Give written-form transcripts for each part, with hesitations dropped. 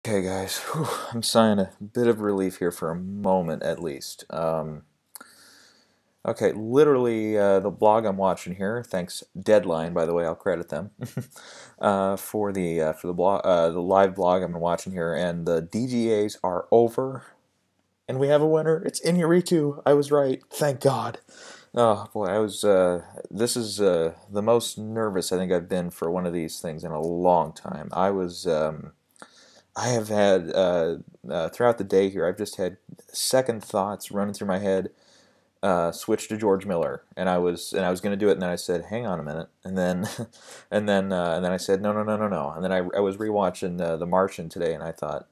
Okay, guys, whew, I'm sighing a bit of relief here for a moment at least. Okay, literally the blog I'm watching here, thanks Deadline, by the way, I'll credit them for the blog, the live blog I'm watching here, and the DGAs are over, and we have a winner. It's Innaritu. I was right. Thank God. Oh boy, I was. This is the most nervous I think I've been for one of these things in a long time. I was. I have had throughout the day here. I've just had second thoughts running through my head. Switch to George Miller, and I was going to do it, and then I said, "Hang on a minute," and then and then I said, "No, no, no, no, no," and then I was rewatching The Martian today, and I thought,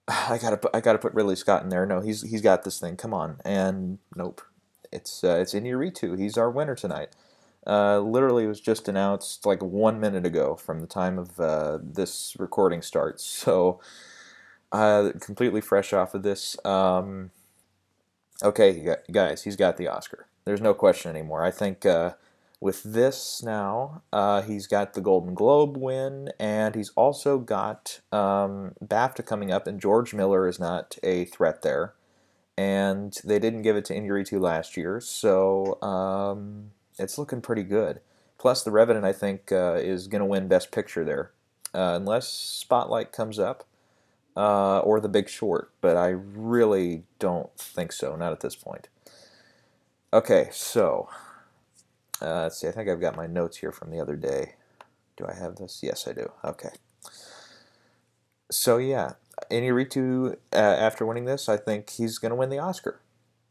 I gotta put Ridley Scott in there. No, he's got this thing. Come on, and nope, it's Inarritu. He's our winner tonight. Literally, it was just announced like 1 minute ago from the time of this recording starts. So, completely fresh off of this. Okay, guys, he's got the Oscar. There's no question anymore. I think with this now, he's got the Golden Globe win, and he's also got BAFTA coming up, and George Miller is not a threat there. And they didn't give it to Inarritu last year, so it's looking pretty good. Plus, The Revenant, I think, is going to win Best Picture there, unless Spotlight comes up or The Big Short, but I really don't think so, not at this point. Okay, so let's see. I think I've got my notes here from the other day. Do I have this? Yes, I do. Okay. So yeah, Inarritu, after winning this, I think he's going to win the Oscar.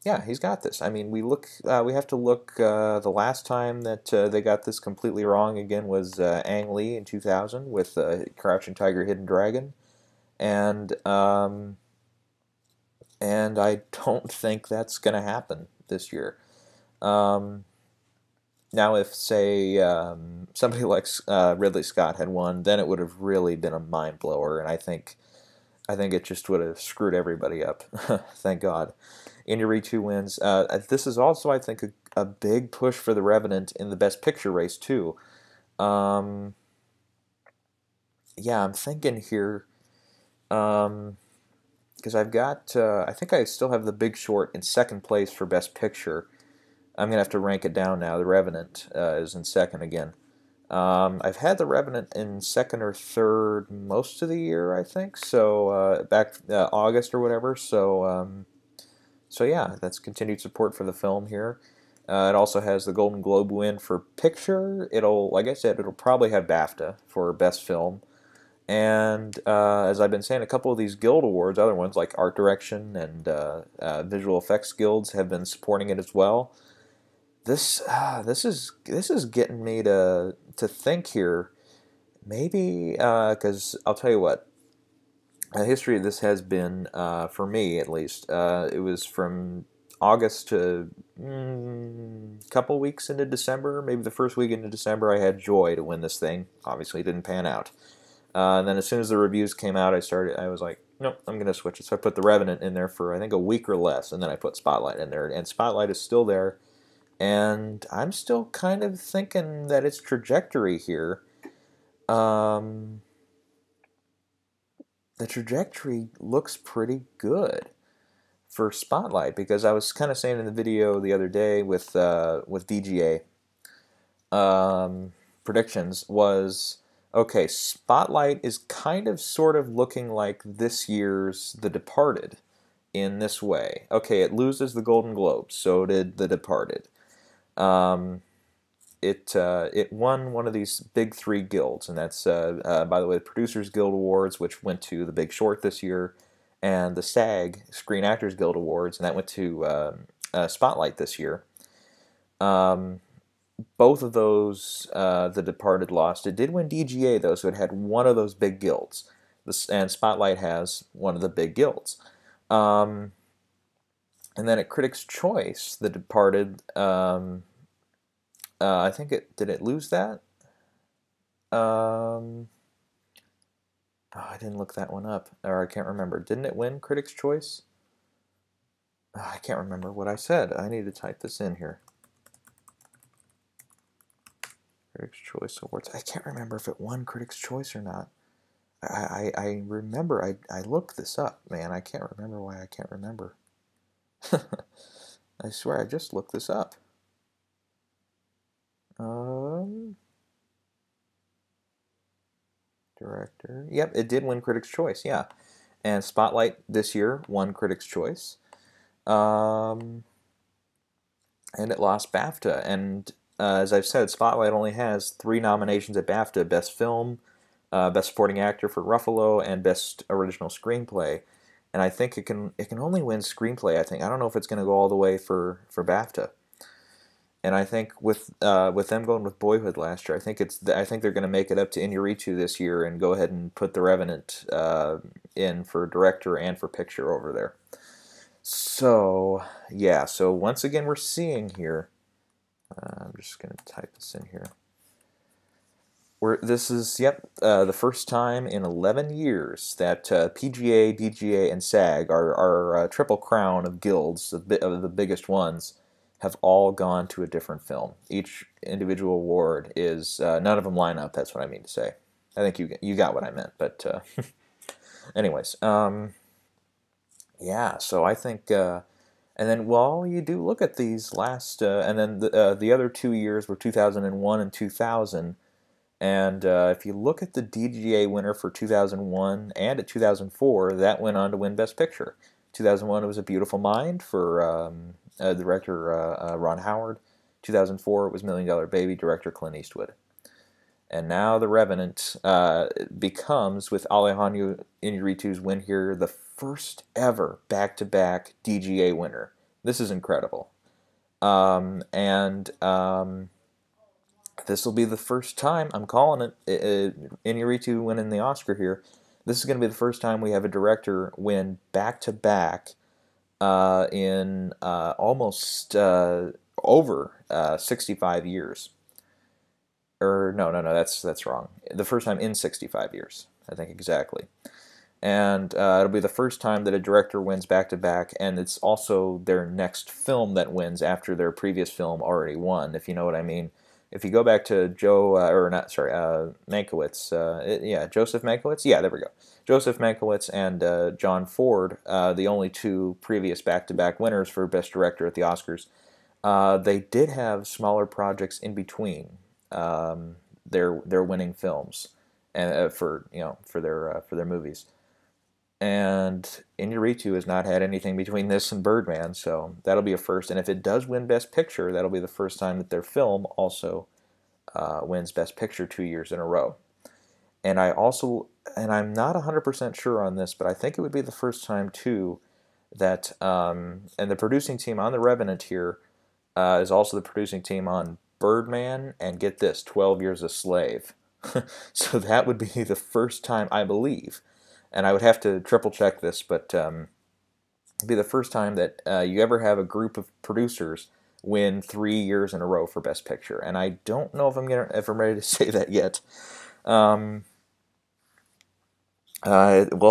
Yeah, he's got this. I mean, we have to look. The last time that they got this completely wrong again was Ang Lee in 2000 with Crouching Tiger, Hidden Dragon, and um, and I don't think that's going to happen this year. Um, Now, if say somebody like Ridley Scott had won, then it would have really been a mind blower, and I think it just would have screwed everybody up. Thank God. Inarritu wins. This is also, I think, a big push for The Revenant in the Best Picture race too. Um, yeah, I'm thinking here because I've got. I think I still have The Big Short in second place for Best Picture. I'm gonna have to rank it down now. The Revenant is in second again. I've had The Revenant in second or third most of the year, I think. So back August or whatever. So yeah, that's continued support for the film here. It also has the Golden Globe win for picture. It'll, like I said, it'll probably have BAFTA for best film. And as I've been saying, a couple of these Guild Awards, other ones like Art Direction and Visual Effects Guilds, have been supporting it as well. This is getting me to think here. Maybe because I'll tell you what, the history of this has been for me at least. It was from August to a couple weeks into December, maybe the first week into December. I had joy to win this thing. Obviously, it didn't pan out. And then as soon as the reviews came out, I was like, nope, I'm gonna switch it. So I put The Revenant in there for I think a week or less, and then I put Spotlight in there, and Spotlight is still there. And I'm still kind of thinking that its trajectory here, um, the trajectory looks pretty good for Spotlight because I was kind of saying in the video the other day with DGA predictions was okay. Spotlight is kind of sort of looking like this year's The Departed in this way. Okay, it loses the Golden Globe, so did The Departed. Um, it won one of these big three guilds, and that's by the way the Producers Guild Awards, which went to The Big Short this year, and the SAG Screen Actors Guild Awards, and that went to Spotlight this year. Um, both of those, The Departed lost. It did win DGA though, so it had one of those big guilds. And Spotlight has one of the big guilds. Um, and then at Critics' Choice, The Departed. I think it did it lose that. Oh, I didn't look that one up, or I can't remember. Didn't it win Critics' Choice? I can't remember what I said. I need to type this in here. Critics' Choice Awards. I can't remember if it won Critics' Choice or not. I remember I looked this up, man. I can't remember why I can't remember. I swear I just looked this up. Um, Director. Yep, it did win Critics' Choice. Yeah, and Spotlight this year won Critics' Choice. Um, and it lost BAFTA. And as I've said, Spotlight only has 3 nominations at BAFTA: Best Film, Best Supporting Actor for Ruffalo, and Best Original Screenplay. And I think it can only win Screenplay. I don't know if it's going to go all the way for BAFTA. And I think with them going with Boyhood last year, I think they're going to make it up to Inarritu this year and go ahead and put The Revenant in for director and for picture over there. So yeah, so once again we're seeing here. I'm just going to type this in here. This is the first time in 11 years that PGA, DGA, and SAG, our triple crown of guilds, of the biggest ones, have all gone to a different film. Each individual award is none of them line up. That's what I mean to say. I think you got what I meant. But anyways, yeah. So I think, and then well, you do look at these last, and then the other 2 years were 2001 and 2000. And if you look at the DGA winner for 2001 and at 2004, that went on to win Best Picture. 2001 it was A Beautiful Mind for director Ron Howard. 2004 it was Million Dollar Baby, director Clint Eastwood. And now The Revenant becomes, with Alejandro Inarritu's win here, the first ever back-to-back DGA winner. This is incredible. And this will be the first time, I'm calling it, Inarritu winning the Oscar here. This is going to be the first time we have a director win back-to-back in almost over 65 years. Or no, that's wrong. The first time in 65 years, I think exactly. And it'll be the first time that a director wins back-to-back, and it's also their next film that wins after their previous film already won, if you know what I mean. If you go back to Mankiewicz, Joseph Mankiewicz? Yeah, there we go. Joseph Mankiewicz and John Ford, the only 2 previous back-to-back winners for Best Director at the Oscars, they did have smaller projects in between their winning films, and for their movies. And Inarritu has not had anything between this and Birdman, so that'll be a first. And if it does win Best Picture, that'll be the first time that their film also wins Best Picture 2 years in a row. And I'm not 100% sure on this, but I think it would be the first time too that, and the producing team on The Revenant here is also the producing team on Birdman, and get this, 12 Years a Slave. So that would be the first time, I believe, and I would have to triple check this, but it'd be the first time that you ever have a group of producers win 3 years in a row for Best Picture. And I don't know if I'm ready to say that yet. We'll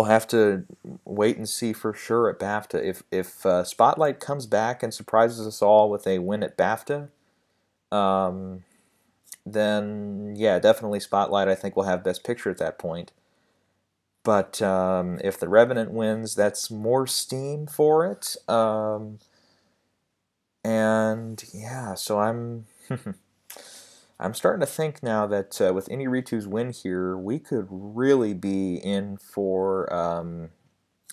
have to wait and see for sure at BAFTA. If Spotlight comes back and surprises us all with a win at BAFTA, then yeah, definitely Spotlight I think will have Best Picture at that point. But if The Revenant wins, that's more steam for it. And yeah, so I'm I'm starting to think now that with Inarritu's win here, we could really be in for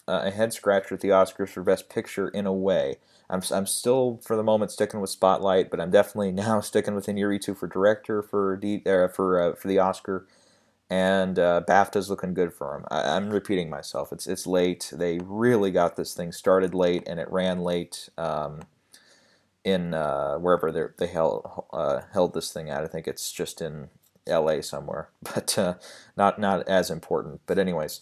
a head scratcher at the Oscars for Best Picture in a way. I'm still for the moment sticking with Spotlight, but I'm definitely now sticking with Inarritu for director for the Oscar. And BAFTA's looking good for him. I'm repeating myself. It's late. They really got this thing started late, and it ran late in wherever they held this thing at. I think it's just in L.A. somewhere, but not as important. But anyways,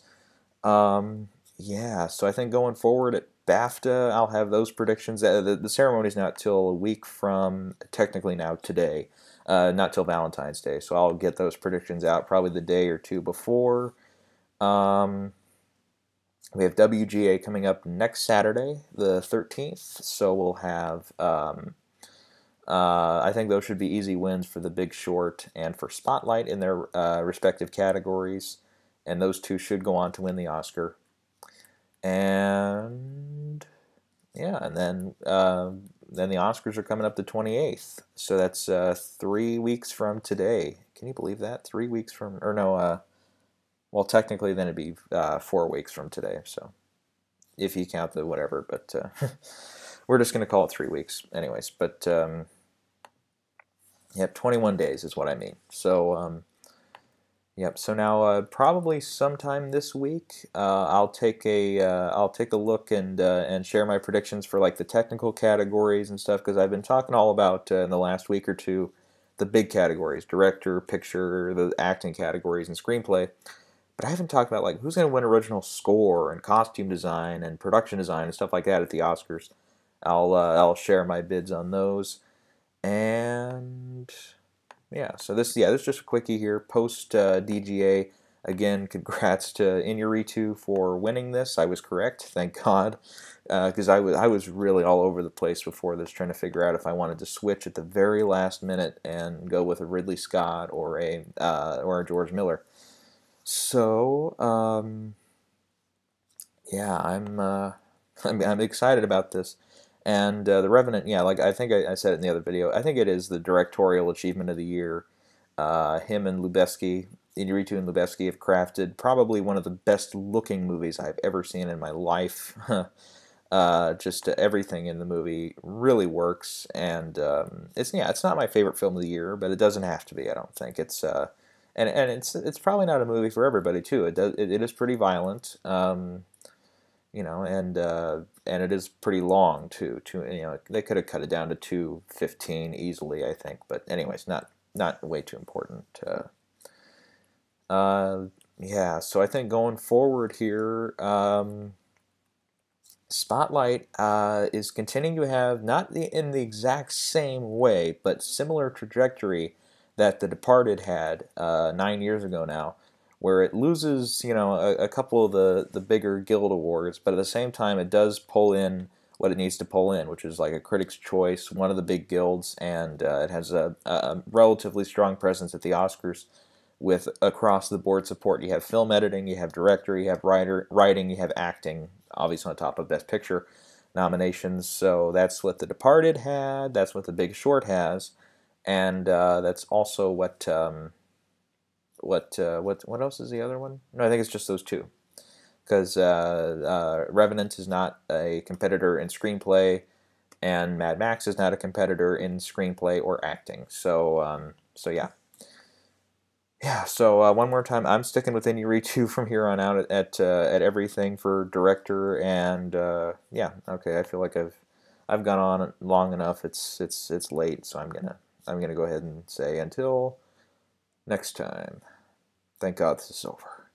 yeah. So I think going forward at BAFTA, I'll have those predictions. The ceremony's not till a week from technically now today. Not till Valentine's Day, so I'll get those predictions out probably the day or two before. We have WGA coming up next Saturday, the 13th, so we'll have, I think those should be easy wins for The Big Short and for Spotlight in their respective categories. and those two should go on to win the Oscar. And yeah, and then the Oscars are coming up the 28th, so that's 3 weeks from today. Can you believe that? 3 weeks from, or no, well, technically then it'd be 4 weeks from today. So if you count the whatever, but we're just going to call it 3 weeks, anyways. But yep, 21 days is what I mean. So yep. So now probably sometime this week, I'll take a look and share my predictions for like the technical categories and stuff, because I've been talking all about in the last week or two the big categories: director, picture, the acting categories, and screenplay. But I haven't talked about like who's going to win original score and costume design and production design and stuff like that at the Oscars. I'll share my bids on those. And yeah, so this is just a quickie here. Post DGA. Again, congrats to Innaritu for winning this. I was correct, thank God, because I was really all over the place before this, trying to figure out if I wanted to switch at the very last minute and go with a Ridley Scott or a George Miller. So yeah, I'm excited about this. And The Revenant, yeah, like I think I said it in the other video, I think it is the directorial achievement of the year. Him and Lubezki, Innaritu and Lubezki have crafted probably one of the best looking movies I've ever seen in my life. Just everything in the movie really works, and it's not my favorite film of the year, but it doesn't have to be. I don't think and it's probably not a movie for everybody too. It is pretty violent. And it is pretty long too. They could have cut it down to 2:15 easily, I think. But anyways, not way too important. Yeah, so I think going forward here, Spotlight is continuing to have not in the exact same way, but similar trajectory that The Departed had 9 years ago now, where it loses, a couple of the bigger Guild Awards, but at the same time it does pull in what it needs to pull in, which is like a Critics' Choice, one of the big guilds, and it has a relatively strong presence at the Oscars with across the board support. You have film editing, you have director, you have writing, you have acting, obviously on top of Best Picture nominations. So that's what The Departed had, that's what The Big Short has, and that's also what else is the other one? No, I think it's just those two, because Revenant is not a competitor in screenplay, and Mad Max is not a competitor in screenplay or acting. So yeah. Yeah, so one more time, I'm sticking with Innaritu from here on out at everything for director, and yeah, okay, I feel like I've gone on long enough. It's late, so I'm gonna go ahead and say until next time. Thank God this is over.